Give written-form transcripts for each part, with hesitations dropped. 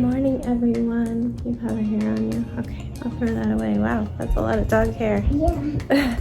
morning, everyone. You have a hair on you. Okay, I'll throw that away. Wow, that's a lot of dog hair. Yeah.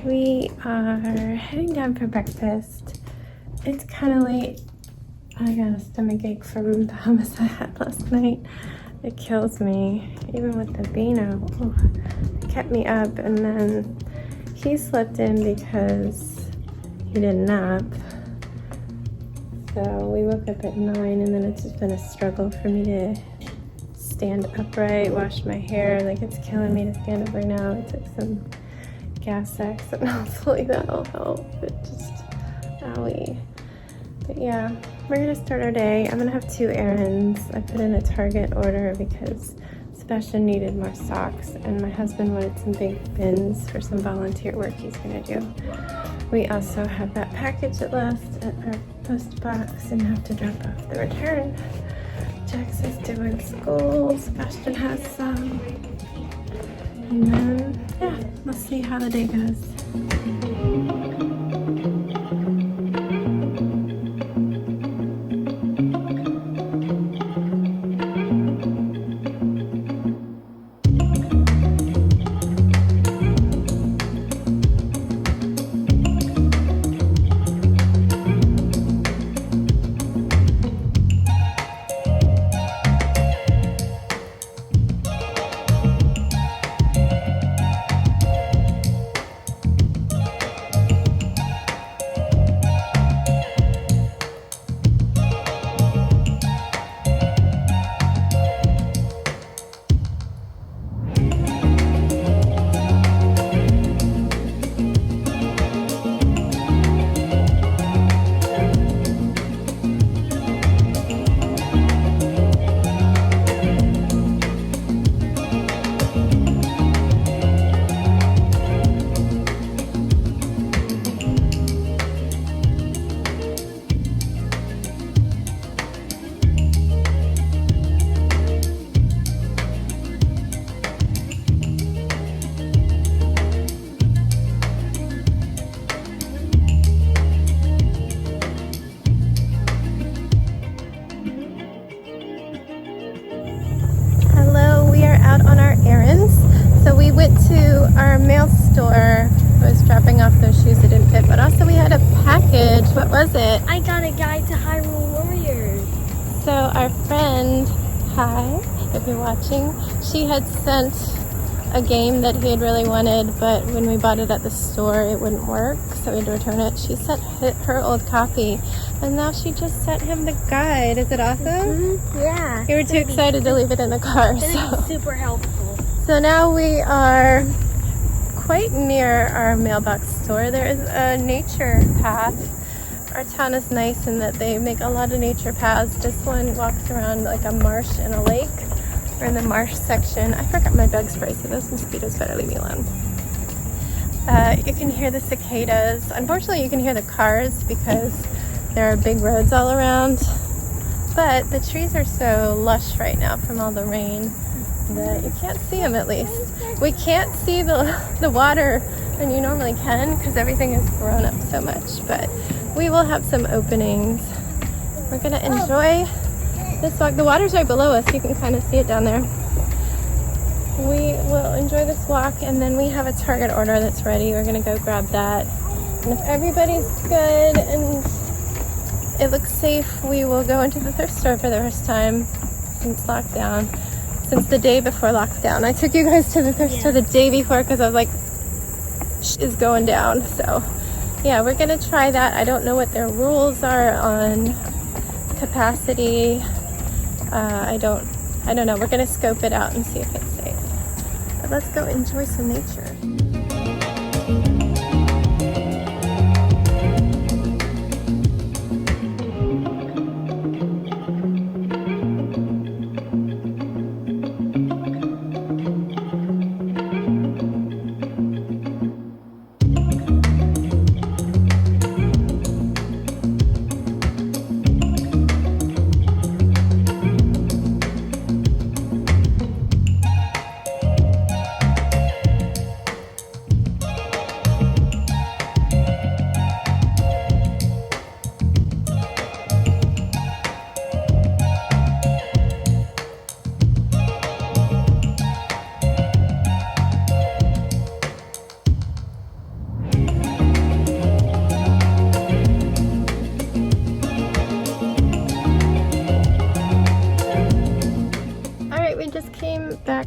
We are heading down for breakfast. It's kind of late. I got a stomach ache from the hummus I had last night. It kills me, even with the Beano. It kept me up, and then he slept in because he didn't nap. So we woke up at 9, and then it's just been a struggle for me to stand upright, wash my hair. Like, it's killing me to stand up right now. I took some gas X, and hopefully that'll help. It just, owie. But yeah, we're gonna start our day. I'm gonna have 2 errands. I put in a Target order because Sebastian needed more socks, and my husband wanted some big bins for some volunteer work he's gonna do. We also have that package at last at our post box and have to drop off the return. Jax is doing school, Sebastian has some. And then, yeah, we'll see how the day goes. So we went to our mail store. I was dropping off those shoes that didn't fit, but also we had a package. What was it? I got a guide to Hyrule Warriors. So our friend, hi, if you're watching, she had sent a game that he had really wanted, but when we bought it at the store, it wouldn't work, so we had to return it. She sent her old copy, and now she just sent him the guide. Is it awesome? Mm-hmm. Yeah. You were too excited to leave it in the car. It's super helpful. So now we are quite near our mailbox store. There is a nature path. Our town is nice in that they make a lot of nature paths. This one walks around like a marsh and a lake. We're in the marsh section. I forgot my bug spray, so those mosquitoes better leave me alone. You can hear the cicadas. Unfortunately, you can hear the cars because there are big roads all around. But the trees are so lush right now from all the rain that you can't see them, at least. We can't see the water than you normally can because everything has grown up so much, but we will have some openings. We're gonna enjoy this walk. The water's right below us. You can kind of see it down there. We will enjoy this walk, and then we have a Target order that's ready. We're gonna go grab that. And if everybody's good and it looks safe, we will go into the thrift store for the first time since lockdown. Since the day before lockdown. I took you guys to the thrift store the day before because I was like, is going down. So yeah, we're gonna try that. I don't know what their rules are on capacity. I don't know. We're gonna scope it out and see if it's safe. But let's go enjoy some nature.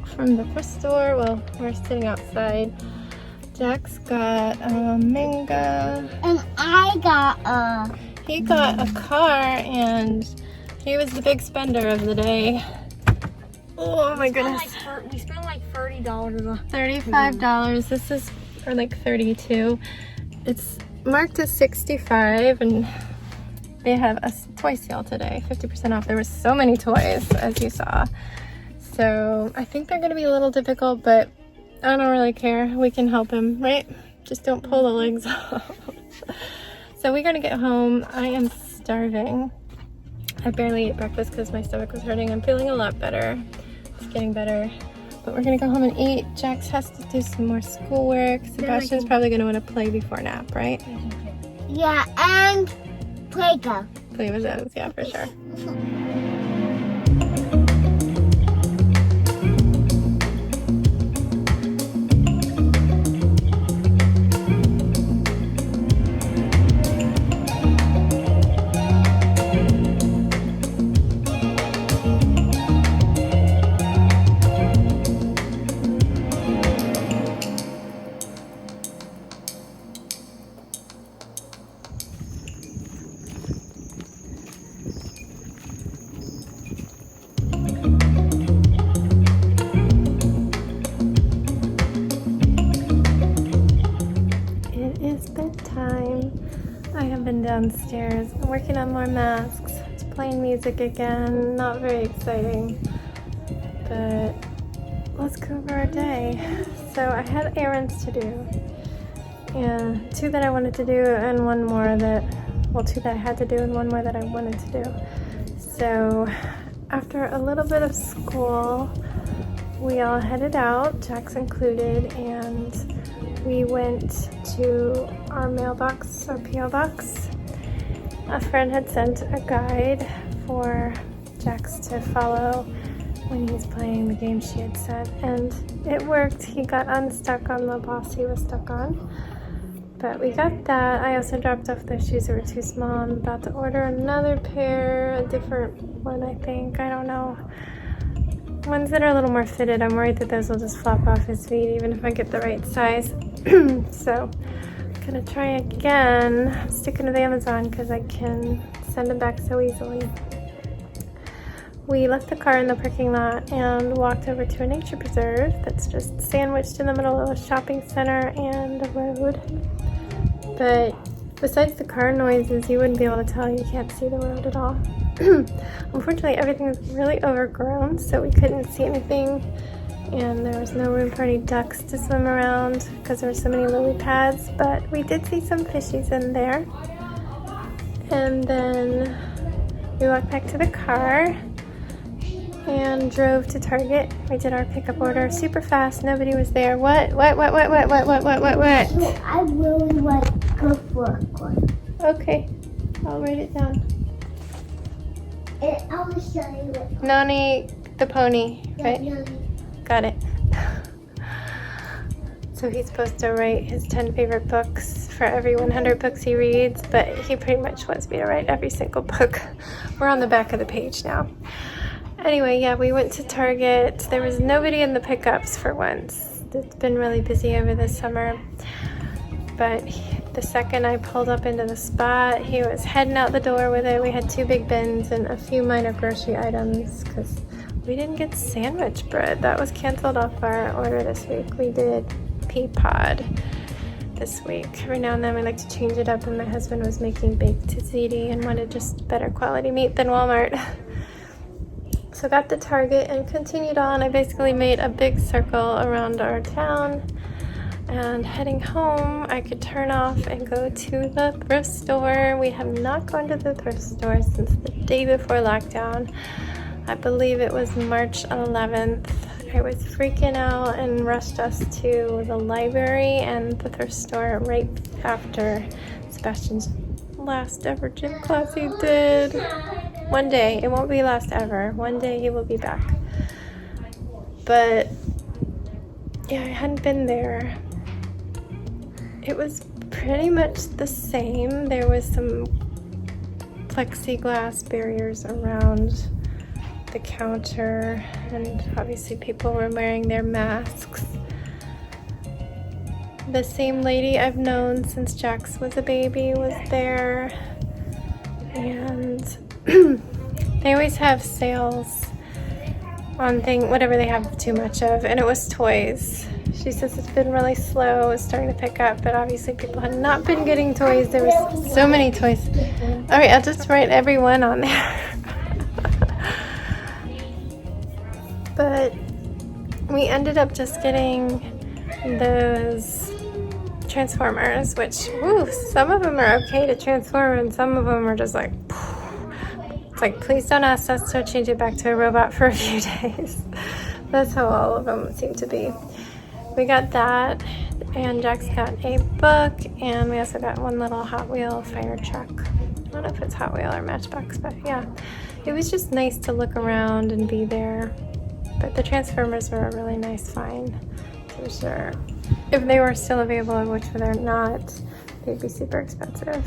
back from the thrift store. Well, we're sitting outside. Jax got a mango. And I got a... He got a car, and he was the big spender of the day. Oh my goodness. We spent like $30. $35. This is for like $32. It's marked as $65, and they have a toy sale today, 50% off. There were so many toys, as you saw. So I think they're gonna be a little difficult, but I don't really care. We can help him, right? Just don't pull the legs off. So we're gonna get home. I am starving. I barely ate breakfast because my stomach was hurting. I'm feeling a lot better. It's getting better. But we're gonna go home and eat. Jax has to do some more schoolwork. Sebastian's probably gonna want to play before nap, right? Yeah, and Play-Doh. Play with those, yeah, for sure. I have been downstairs working on more masks, playing music again, not very exciting, but let's go over our day. So I had errands to do, and 2 that I wanted to do and 1 more that, well, 2 that I had to do and 1 more that I wanted to do. So after a little bit of school, we all headed out, Jax included, and we went to our mailbox, our P.O. box. A friend had sent a guide for Jax to follow when he's playing the game she had sent, and it worked. He got unstuck on the boss he was stuck on, but we got that. I also dropped off those shoes that were too small. I'm about to order another pair, a different one, I think. I don't know. Ones that are a little more fitted. I'm worried that those will just flop off his feet even if I get the right size. So I'm gonna try again. I'm sticking to the Amazon because I can send them back so easily. We left the car in the parking lot and walked over to a nature preserve that's just sandwiched in the middle of a shopping center and a road. But besides the car noises, you wouldn't be able to tell. You can't see the road at all. Unfortunately, everything was really overgrown, so we couldn't see anything, and there was no room for any ducks to swim around because there were so many lily pads, but we did see some fishies in there. And then we walked back to the car and drove to Target. We did our pickup order super fast. Nobody was there. What? I really want to go for one. Okay, I'll write it down. And I'll show you it. Nani the pony, right? Yeah. Got it. So he's supposed to write his 10 favorite books for every 100 books he reads, but he pretty much wants me to write every single book. We're on the back of the page now. Anyway, yeah, we went to Target. There was nobody in the pickups for once. It's been really busy over the summer. But the second I pulled up into the spot, he was heading out the door with it. We had 2 big bins and a few minor grocery items because we didn't get sandwich bread. That was canceled off our order this week. We did pea pod this week. Every now and then we like to change it up, and my husband was making baked tzatziki and wanted just better quality meat than Walmart. So got to Target and continued on. I basically made a big circle around our town, and heading home I could turn off and go to the thrift store. We have not gone to the thrift store since the day before lockdown. I believe it was March 11th. I was freaking out and rushed us to the library and the thrift store right after Sebastian's last ever gym class he did. One day, it won't be last ever. One day he will be back. But yeah, I hadn't been there. It was pretty much the same. There was some plexiglass barriers around the counter, and obviously people were wearing their masks. The same lady I've known since Jax was a baby was there, and they always have sales on whatever they have too much of, and it was toys. She says it's been really slow, it's starting to pick up, but obviously people had not been getting toys. There was so many toys. All right, I'll just write everyone on there. But we ended up just getting those Transformers, which, woo, some of them are okay to transform, and some of them are just like, it's like, please don't ask us to change it back to a robot for a few days. That's how all of them seem to be. We got that, and Jax got a book, and we also got one little Hot Wheel fire truck. I don't know if it's Hot Wheel or Matchbox, but yeah. It was just nice to look around and be there. But the Transformers were a really nice find, for sure. If they were still available, which they're not, they'd be super expensive.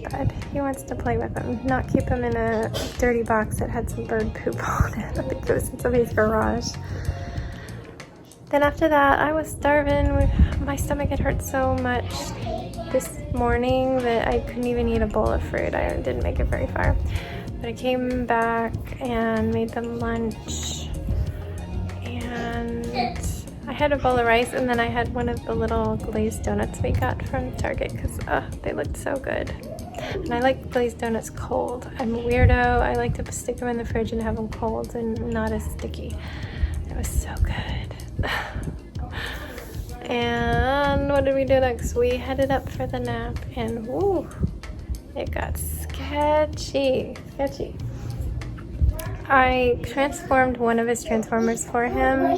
But he wants to play with them, not keep them in a dirty box that had some bird poop on it. I think it was in somebody's garage. Then after that, I was starving. My stomach had hurt so much this morning that I couldn't even eat a bowl of fruit. I didn't make it very far. But I came back and made them lunch. And I had a bowl of rice, and then I had one of the little glazed donuts we got from Target because they looked so good. And I like glazed donuts cold. I'm a weirdo. I like to stick them in the fridge and have them cold and not as sticky. It was so good. And what did we do next? We headed up for the nap, and woo, it got sketchy. I transformed one of his Transformers for him.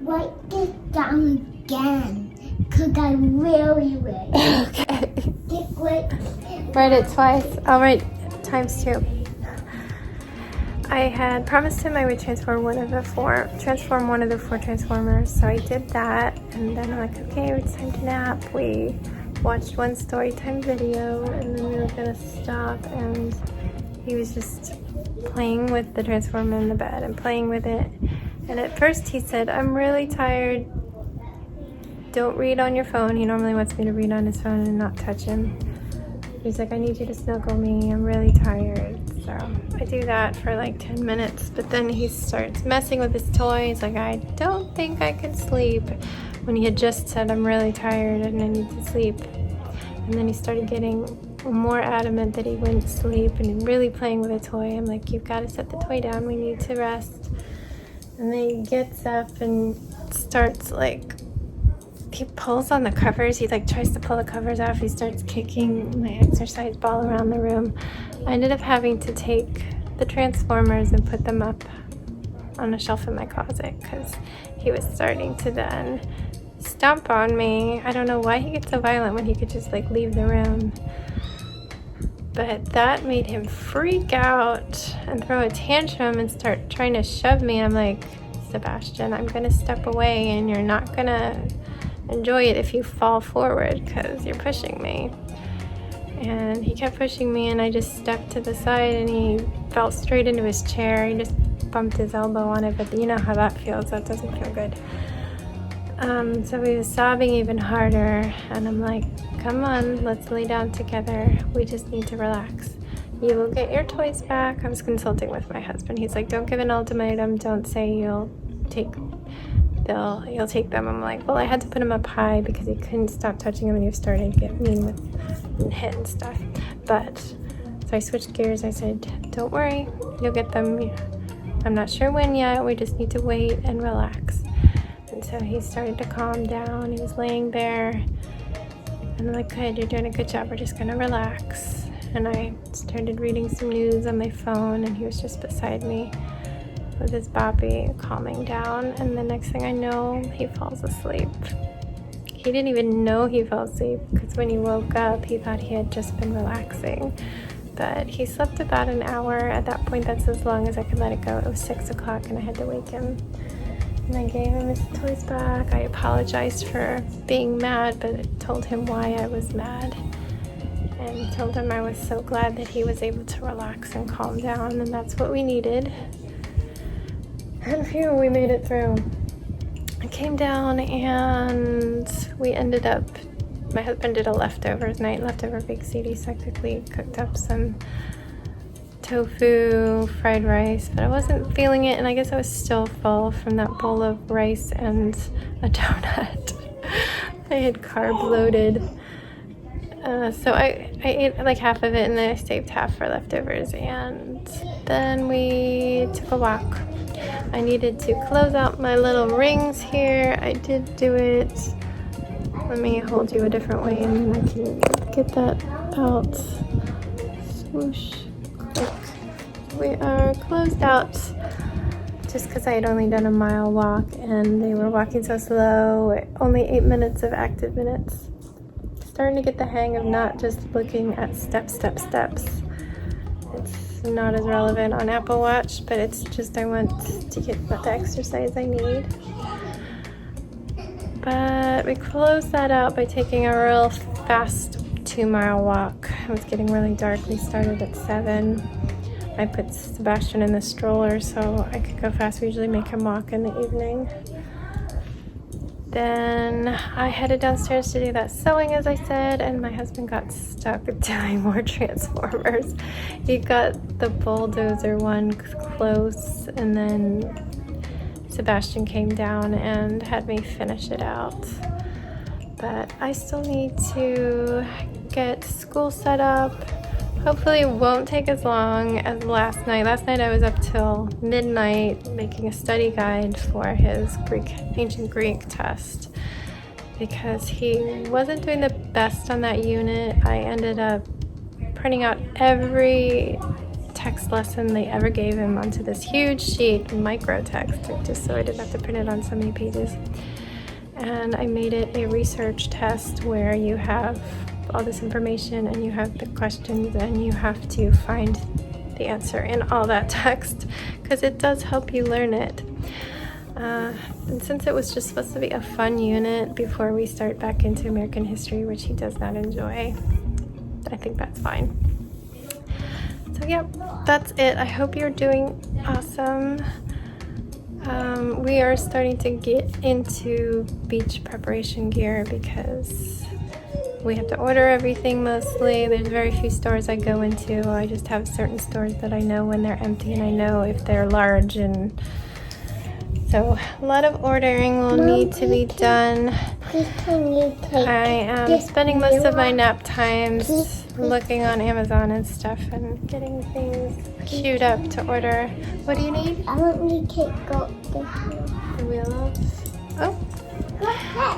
Write it down again, because I really will. Okay. Write it twice. I'll write times 2. I had promised him I would transform one of the 4 Transformers, so I did that, and then I'm like, okay, it's time to nap. We watched one story time video, and then we were gonna stop, and he was just playing with the Transformer in the bed and playing with it. And at first he said, I'm really tired, don't read on your phone. He normally wants me to read on his phone and not touch him. He's like, I need you to snuggle me, I'm really tired. So I do that for like 10 minutes, but then he starts messing with his toy. He's like, I don't think I can sleep, when he had just said, I'm really tired and I need to sleep. And then he started getting more adamant that he wouldn't sleep and really playing with a toy. I'm like, you've got to set the toy down, we need to rest. And then he gets up and starts like, he pulls on the covers. He like tries to pull the covers off. He starts kicking my exercise ball around the room. I ended up having to take the Transformers and put them up on a shelf in my closet because he was starting to then stomp on me. I don't know why he gets so violent when he could just like leave the room. But that made him freak out and throw a tantrum and start trying to shove me. I'm like, Sebastian, I'm gonna step away and you're not gonna enjoy it if you fall forward because you're pushing me. And he kept pushing me, and I just stepped to the side, and he fell straight into his chair. He just bumped his elbow on it, but you know how that feels. That doesn't feel good. So he was sobbing even harder, and I'm like, come on, let's lay down together. We just need to relax. You will get your toys back. I was consulting with my husband. He's like, don't give an ultimatum. Don't say you'll take them. I'm like, well, I had to put him up high because he couldn't stop touching him, and he was starting to get mean and hit and stuff. But so I switched gears. I said, don't worry, you'll get them. I'm not sure when yet. We just need to wait and relax. And so he started to calm down. He was laying there, and I'm like, good, you're doing a good job. We're just gonna relax. And I started reading some news on my phone, and he was just beside me with his boppy, calming down. And the next thing I know, he falls asleep. He didn't even know he fell asleep because when he woke up, he thought he had just been relaxing. But he slept about an hour. At that point, that's as long as I could let it go. It was 6 o'clock and I had to wake him. And I gave him his toys back. I apologized for being mad, but I told him why I was mad. and told him I was so glad that he was able to relax and calm down, and that's what we needed. And phew, we made it through. I came down and we ended up, my husband did a leftover big CD, so I quickly cooked up some tofu, fried rice, but I wasn't feeling it, and I guess I was still full from that bowl of rice and a donut. I had carb loaded. So I ate like half of it, and then I saved half for leftovers, and then we took a walk. I needed to close out my little rings here. I did do it. Let me hold you a different way, and then I can get that out. Swoosh. Click. We are closed out just because I had only done a mile walk, and they were walking so slow. Only 8 minutes of active minutes. Starting to get the hang of not just looking at steps. It's not as relevant on Apple Watch, but it's just I want to get the exercise I need. But we closed that out by taking a real fast 2-mile walk. It was getting really dark. We started at 7. I put Sebastian in the stroller so I could go fast. We usually make him walk in the evening. Then I headed downstairs to do that sewing, as I said, and my husband got stuck doing more Transformers. He got the bulldozer one close, and then Sebastian came down and had me finish it out. But I still need to get school set up. Hopefully it won't take as long as last night. Last night I was up till midnight making a study guide for his ancient Greek test because he wasn't doing the best on that unit. I ended up printing out every text lesson they ever gave him onto this huge sheet, micro text, just so I didn't have to print it on so many pages. And I made it a research test where you have all this information and you have the questions and you have to find the answer in all that text because it does help you learn it. And since it was just supposed to be a fun unit before we start back into American history, which he does not enjoy, I think that's fine. So yeah, that's it. I hope you're doing awesome. We are starting to get into beach preparation gear because we have to order everything mostly. There's very few stores I go into. I just have certain stores that I know when they're empty and I know if they're large, and so a lot of ordering will need to be done. I am spending most of my nap times looking on Amazon and stuff and getting things queued up to order. What do you need? I want me to go The wheel of... Oh.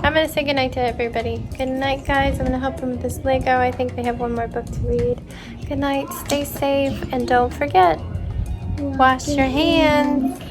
I'm going to say goodnight to everybody. Good night, guys. I'm going to help them with this Lego. I think they have one more book to read. Good night. Stay safe. And don't forget, wash your hands.